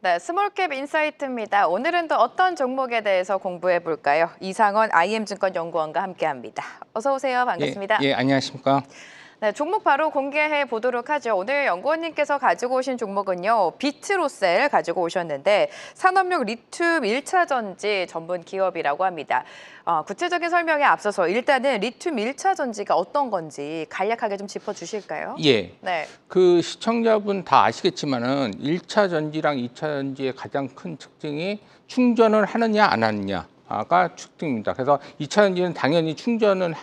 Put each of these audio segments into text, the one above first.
네, 스몰캡 인사이트입니다. 오늘은 또 어떤 종목에 대해서 공부해 볼까요? 이상원 IM증권 연구원과 함께합니다. 어서 오세요. 반갑습니다. 안녕하십니까. 네, 종목 바로 공개해 보도록 하죠. 오늘 연구원님께서 가지고 오신 종목은요. 비트로셀 가지고 오셨는데 산업용 리튬 1차 전지 전문 기업이라고 합니다. 구체적인 설명에 앞서서 일단은 리튬 1차 전지가 어떤 건지 간략하게 좀 짚어주실까요? 예. 네. 그 시청자분 다 아시겠지만은 1차 전지랑 2차 전지의 가장 큰 특징이 충전을 하느냐 안 하느냐가 특징입니다. 그래서 2차 전지는 당연히 충전은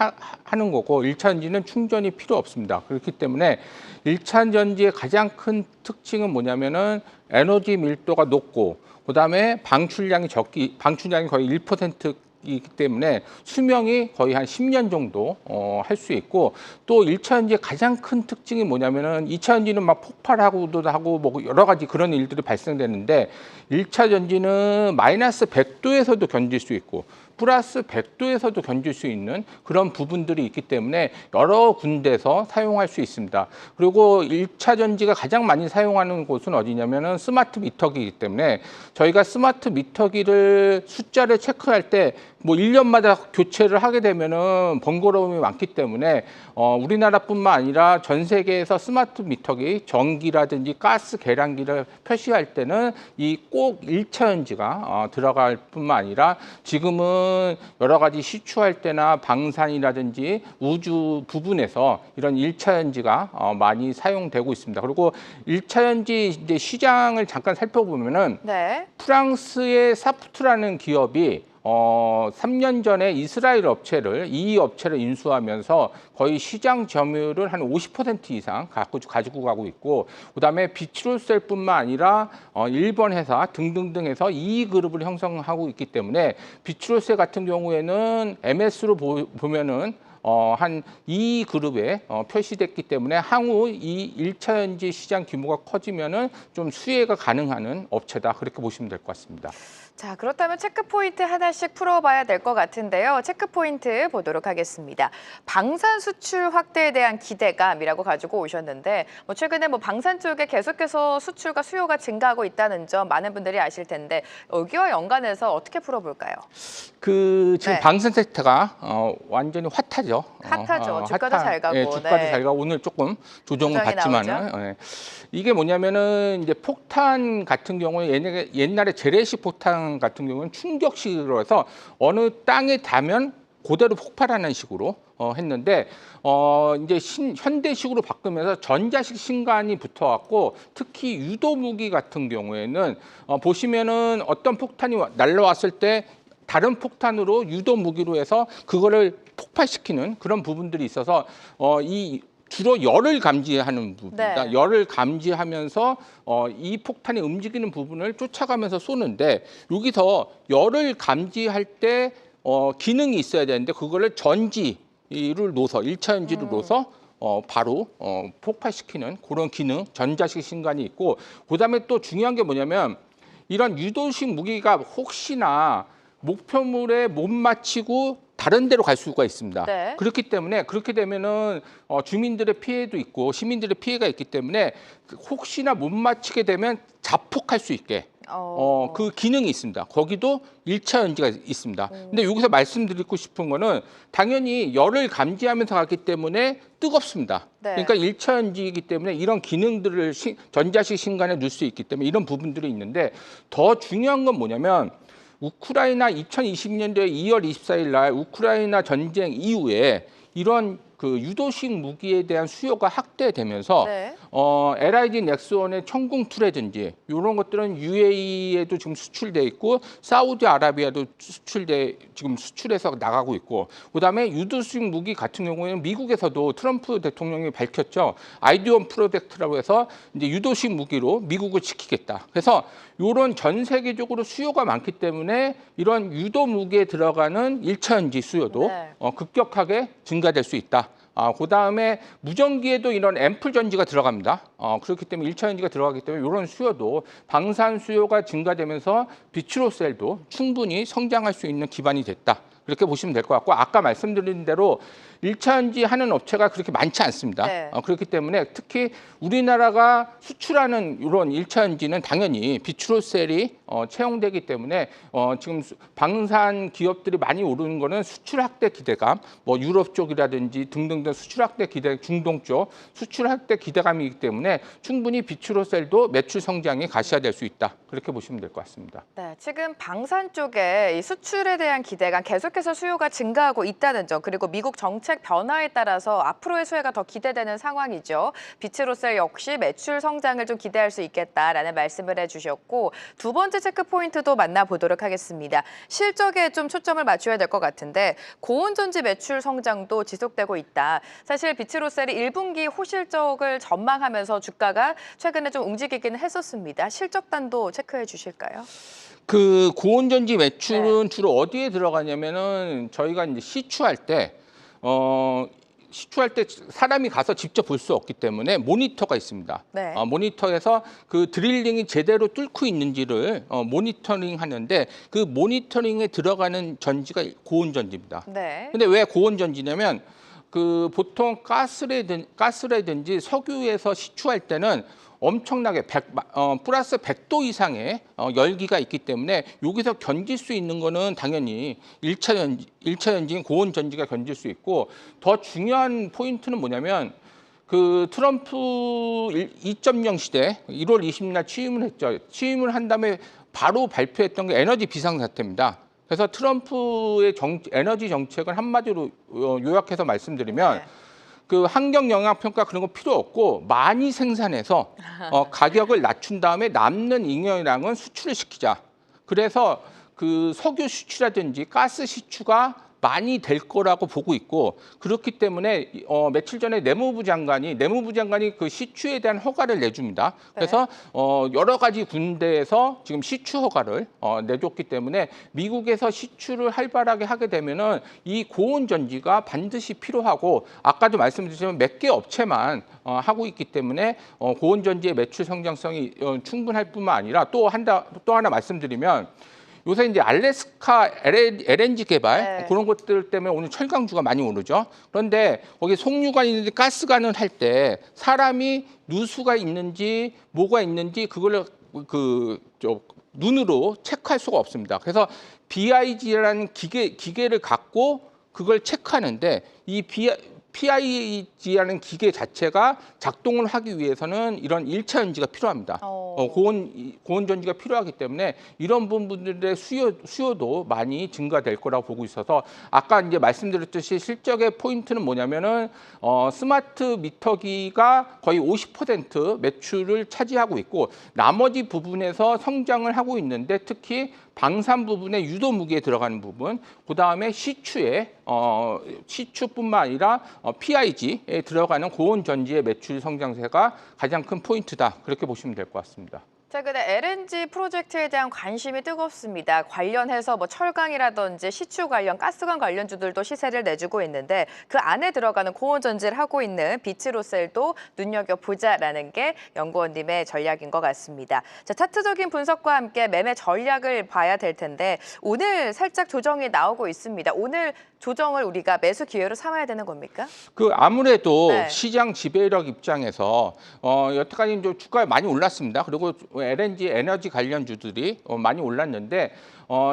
하는 거고 1차 전지는 충전이 필요 없습니다. 그렇기 때문에 1차 전지의 가장 큰 특징은 뭐냐면은 에너지 밀도가 높고 그다음에 방출량이 거의 1% 이기 때문에 수명이 거의 한 10년 정도 할 수 있고 또 1차 전지의 가장 큰 특징이 뭐냐면은 2차 전지는 막 폭발하고도 하고 뭐 여러 가지 그런 일들이 발생되는데 1차 전지는 마이너스 100도에서도 견딜 수 있고 플러스 100도에서도 견딜 수 있는 그런 부분들이 있기 때문에 여러 군데서 사용할 수 있습니다. 그리고 1차 전지가 가장 많이 사용하는 곳은 어디냐면은 스마트 미터기이기 때문에 저희가 스마트 미터기를 숫자를 체크할 때 뭐 1년마다 교체를 하게 되면은 번거로움이 많기 때문에 우리나라뿐만 아니라 전 세계에서 스마트 미터기, 전기라든지 가스 계량기를 표시할 때는 이 꼭 1차 전지가 들어갈 뿐만 아니라 지금은 여러 가지 시추할 때나 방산이라든지 우주 부분에서 이런 1차 전지가 많이 사용되고 있습니다. 그리고 1차 전지 이제 시장을 잠깐 살펴보면은 네. 프랑스의 사프트라는 기업이 3년 전에 이스라엘 업체를 이 업체를 인수하면서 거의 시장 점유율을 한 50% 이상 가지고 가고 있고 그다음에 비트로셀뿐만 아니라 일본 회사 등등등 해서 이 그룹을 형성하고 있기 때문에 비트로셀 같은 경우에는 MS로 보면은 한 이 그룹에 표시됐기 때문에 향후 이 1차 전지 시장 규모가 커지면은 좀 수혜가 가능한 업체다 그렇게 보시면 될 것 같습니다. 자, 그렇다면 체크포인트 하나씩 풀어봐야 될 것 같은데요. 체크포인트 보도록 하겠습니다. 방산 수출 확대에 대한 기대감이라고 가지고 오셨는데 최근에 방산 쪽에 계속해서 수출과 수요가 증가하고 있다는 점 많은 분들이 아실 텐데 여기와 연관해서 어떻게 풀어볼까요? 지금 네. 방산 섹터가 완전히 핫하죠. 핫하죠. 주가도 잘 가고. 예, 주가도 네. 잘 가고 오늘 조금 조정을 조정이 받지만은 나오죠? 이게 뭐냐면은 이제 폭탄 같은 경우에 옛날에 재래식 폭탄 같은 경우는 충격식으로 해서 어느 땅에 닿으면 그대로 폭발하는 식으로 했는데 이제 현대식으로 바꾸면서 전자식 신관이 붙어갖고 특히 유도 무기 같은 경우에는 보시면은 어떤 폭탄이 날라왔을 때 다른 폭탄으로 유도 무기로 해서 그거를 폭발시키는 그런 부분들이 있어서 이 주로 열을 감지하는 부분입니다. 네. 열을 감지하면서 이 폭탄이 움직이는 부분을 쫓아가면서 쏘는데 여기서 열을 감지할 때 기능이 있어야 되는데 그거를 전지를 놓아서 1차 전지를 놓아서 바로 폭발시키는 그런 기능, 전자식 신관이 있고 그다음에 또 중요한 게 뭐냐면 이런 유도식 무기가 혹시나 목표물에 못 맞히고 다른 데로 갈 수가 있습니다. 네. 그렇기 때문에 그렇게 되면은 주민들의 피해도 있고 시민들의 피해가 있기 때문에 혹시나 못 맞히게 되면 자폭할 수 있게 그 기능이 있습니다. 거기도 1차 전지가 있습니다. 근데 여기서 말씀드리고 싶은 거는 당연히 열을 감지하면서 가기 때문에 뜨겁습니다. 네. 그러니까 1차 전지이기 때문에 이런 기능들을 전자식 신관에 넣을 수 있기 때문에 이런 부분들이 있는데 더 중요한 건 뭐냐면 우크라이나 2020년도에 2월 24일 날 우크라이나 전쟁 이후에 이런 그 유도식 무기에 대한 수요가 확대되면서 네. LIG 넥스원의 천궁2라든지 이런 것들은 UAE에도 지금 수출돼 있고 사우디아라비아도 지금 수출해서 나가고 있고 그다음에 유도식 무기 같은 경우에는 미국에서도 트럼프 대통령이 밝혔죠. 아이디온 프로젝트라고 해서 이제 유도식 무기로 미국을 지키겠다. 그래서 이런 전 세계적으로 수요가 많기 때문에 이런 유도 무기에 들어가는 1차 전지 수요도 네. 급격하게 증가될 수 있다. 그다음에 무전기에도 이런 앰플 전지가 들어갑니다. 그렇기 때문에 1차 전지가 들어가기 때문에 이런 수요도 방산 수요가 증가되면서 비트로셀도 충분히 성장할 수 있는 기반이 됐다. 그렇게 보시면 될 것 같고 아까 말씀드린 대로 1차 전지 하는 업체가 그렇게 많지 않습니다. 네. 그렇기 때문에 특히 우리나라가 수출하는 이런 1차 전지는 당연히 비추로셀이 채용되기 때문에 지금 방산 기업들이 많이 오르는 거는 수출 확대 기대감, 뭐 유럽 쪽이라든지 등등등 수출 확대 기대, 중동 쪽 수출 확대 기대감이기 때문에 충분히 비추로셀도 매출 성장이 가시화될 수 있다. 그렇게 보시면 될 것 같습니다. 네, 지금 방산 쪽에 이 수출에 대한 기대가 계속해서 수요가 증가하고 있다는 점, 그리고 미국 정책 변화에 따라서 앞으로의 수혜가 더 기대되는 상황이죠. 비츠로셀 역시 매출 성장을 좀 기대할 수 있겠다라는 말씀을 해주셨고, 두 번째 체크 포인트도 만나보도록 하겠습니다. 실적에 좀 초점을 맞춰야 될 것 같은데 고온전지 매출 성장도 지속되고 있다. 사실 비츠로셀이 1분기 호실적을 전망하면서 주가가 최근에 좀 움직이기는 했었습니다. 실적단도 체크해 주실까요? 그 고온전지 매출은 네. 주로 어디에 들어가냐면은 저희가 이제 시추할 때 사람이 가서 직접 볼 수 없기 때문에 모니터가 있습니다. 네. 모니터에서 그 드릴링이 제대로 뚫고 있는지를 모니터링 하는데 그 모니터링에 들어가는 전지가 고온전지입니다. 네. 근데 왜 고온전지냐면 그 보통 가스라든지 석유에서 시추할 때는 엄청나게 플러스 100도 이상의 열기가 있기 때문에 여기서 견딜 수 있는 거는 당연히 1차 전지인 고온 전지가 견딜 수 있고 더 중요한 포인트는 뭐냐면 그 트럼프 2.0 시대 1월 20일 날 취임을 했죠. 취임을 한 다음에 바로 발표했던 게 에너지 비상사태입니다. 그래서 트럼프의 에너지 정책을 한마디로 요약해서 말씀드리면 네. 그 환경 영향 평가 그런 거 필요 없고 많이 생산해서 가격을 낮춘 다음에 남는 잉여량은 수출을 시키자. 그래서 그 석유 수출이라든지 가스 시추가 많이 될 거라고 보고 있고 그렇기 때문에 며칠 전에 내무부 장관이 그 시추에 대한 허가를 내줍니다. 그래서 여러 가지 군데에서 지금 시추 허가를 내줬기 때문에 미국에서 시추를 활발하게 하게 되면은 이 고온 전지가 반드시 필요하고 아까도 말씀드렸지만 몇 개 업체만 하고 있기 때문에 고온 전지의 매출 성장성이 충분할 뿐만 아니라 또 하나 말씀드리면. 요새 이제 알래스카 LNG 개발 네. 그런 것들 때문에 오늘 철강주가 많이 오르죠. 그런데 거기 송유관 있는지 가스관을 할 때 사람이 누수가 있는지 뭐가 있는지 그걸 눈으로 체크할 수가 없습니다. 그래서 BIG라는 기계를 갖고 그걸 체크하는데 이 PIG라는 기계 자체가 작동을 하기 위해서는 이런 1차 전지가 필요합니다. 고온 전지가 필요하기 때문에 이런 부분들의 수요도 많이 증가될 거라고 보고 있어서 아까 이제 말씀드렸듯이 실적의 포인트는 뭐냐면은 스마트 미터기가 거의 50% 매출을 차지하고 있고 나머지 부분에서 성장을 하고 있는데 특히 방산 부분에 유도 무기에 들어가는 부분, 그 다음에 시추뿐만 아니라 PIG에 들어가는 고온 전지의 매출 성장세가 가장 큰 포인트다. 그렇게 보시면 될 것 같습니다. 최근에 LNG 프로젝트에 대한 관심이 뜨겁습니다. 관련해서 뭐 철강이라든지 시추 관련, 가스관 관련주들도 시세를 내주고 있는데 그 안에 들어가는 고온 전지를 하고 있는 비츠로셀도 눈여겨보자라는 게 연구원님의 전략인 것 같습니다. 자, 차트적인 분석과 함께 매매 전략을 봐야 될 텐데 오늘 살짝 조정이 나오고 있습니다. 오늘 조정을 우리가 매수 기회로 삼아야 되는 겁니까? 그 아무래도 네. 시장 지배력 입장에서 여태까지 좀 주가가 많이 올랐습니다. 그리고 LNG 에너지 관련주들이 많이 올랐는데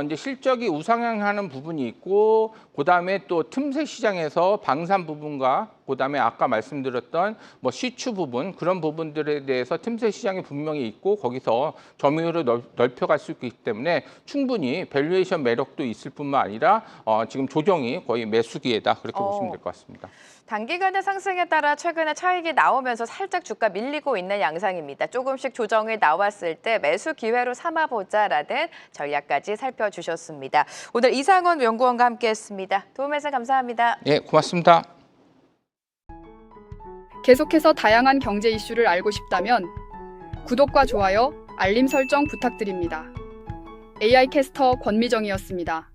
이제 실적이 우상향하는 부분이 있고 그다음에 또 틈새 시장에서 방산 부분과 그다음에 아까 말씀드렸던 뭐 시추 부분 그런 부분들에 대해서 틈새 시장이 분명히 있고 거기서 점유율을 넓혀갈 수 있기 때문에 충분히 밸류에이션 매력도 있을 뿐만 아니라 지금 조정이 거의 매수기에다 그렇게 보시면 될 것 같습니다. 단기간의 상승에 따라 최근에 차익이 나오면서 살짝 주가 밀리고 있는 양상입니다. 조금씩 조정이 나왔을 때 매수 기회로 삼아보자라는 전략까지 살펴주셨습니다. 오늘 이상원 연구원과 함께했습니다. 도움 말씀 감사합니다. 네, 고맙습니다. 계속해서 다양한 경제 이슈를 알고 싶다면 구독과 좋아요, 알림 설정 부탁드립니다. AI 캐스터 권미정이었습니다.